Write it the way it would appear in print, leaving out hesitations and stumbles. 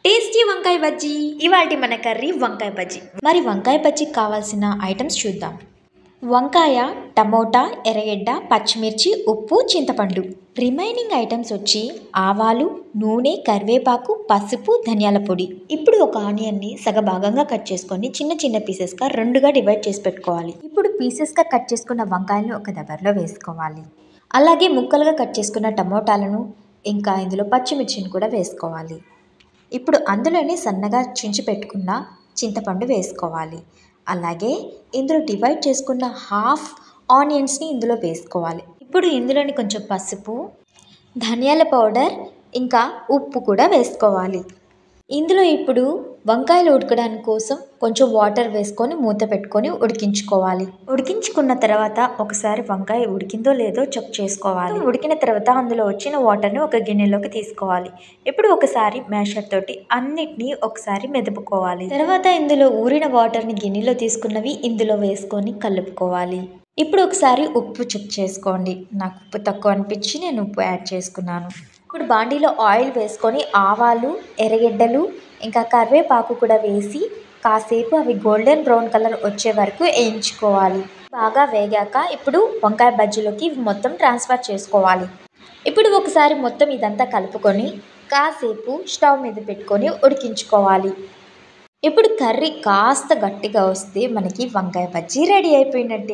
Tasty వంకాయ బజ్జీ. ఇవాల్టి మన కర్రీ వంకాయ బజ్జీ. మరి వంకాయ బజ్జీకి కావాల్సిన ఐటమ్స్ చూద్దాం. వంకాయ, టమోటా, ఎర్రగడ్డ, పచ్చిమిర్చి, ఉప్పు, చింతపండు. రిమైనింగ్ ఐటమ్స్ వచ్చి ఆవాలు, నూనె, కరివేపాకు, పసుపు, ధనియాల పొడి. ఇప్పుడు ఒక ఆనియన్ని సగభాగంగా కట్ చేసుకొని చిన్న చిన్న పీసెస్గా రెండుగా డివైడ్ చేసి పెట్టుకోవాలి. ఇప్పుడు పీసెస్గా కట్ చేసుకున్న వంకాయలను ఒక దబర్లో వేసుకోవాలి. అలాగే ముక్కలుగా కట్ చేసుకున్న టమోటాలను ఇంకా ఇందులో పచ్చిమిర్చిని కూడా వేసుకోవాలి. ఇప్పుడు అందులోనే సన్నగా చించి పెట్టుకున్న చింతపండు వేసుకోవాలి. అలాగే ఇందులో డివైడ్ చేసుకున్న హాఫ్ ఆనియన్స్ని ఇందులో వేసుకోవాలి. ఇప్పుడు ఇందులోని కొంచెం పసుపు, ధనియాల పౌడర్ ఇంకా ఉప్పు కూడా వేసుకోవాలి. ఇందులో ఇప్పుడు వంకాయలు ఉడకడానికి కోసం కొంచెం వాటర్ వేసుకొని మూత పెట్టుకొని ఉడికించుకోవాలి. ఉడికించుకున్న తర్వాత ఒకసారి వంకాయ ఉడికిందో లేదో చెక్ చేసుకోవాలి. ఉడికిన తర్వాత అందులో వచ్చిన వాటర్ని ఒక గిన్నెలోకి తీసుకోవాలి. ఇప్పుడు ఒకసారి మ్యాషర్ తోటి అన్నిటినీ ఒకసారి మెదుపుకోవాలి. తర్వాత ఇందులో ఊరిన వాటర్ని గిన్నెలో తీసుకున్నవి ఇందులో వేసుకొని కలుపుకోవాలి. ఇప్పుడు ఒకసారి ఉప్పు చెక్ చేసుకోండి. నాకు ఉప్పు తక్కువ అనిపించి నేను ఉప్పు యాడ్ చేసుకున్నాను. ఇప్పుడు బాండీలో ఆయిల్ వేసుకొని ఆవాలు, ఎర్రగడ్డలు ఇంకా కరివేపాకు కూడా వేసి కాసేపు అవి గోల్డెన్ బ్రౌన్ కలర్ వచ్చే వరకు వేయించుకోవాలి. బాగా వేగాక ఇప్పుడు వంకాయ బజ్జీలోకి మొత్తం ట్రాన్స్ఫర్ చేసుకోవాలి. ఇప్పుడు ఒకసారి మొత్తం ఇదంతా కలుపుకొని కాసేపు స్టవ్ మీద పెట్టుకొని ఉడికించుకోవాలి. ఇప్పుడు కర్రీ కాస్త గట్టిగా వస్తే మనకి వంకాయ బజ్జీ రెడీ అయిపోయినట్టే.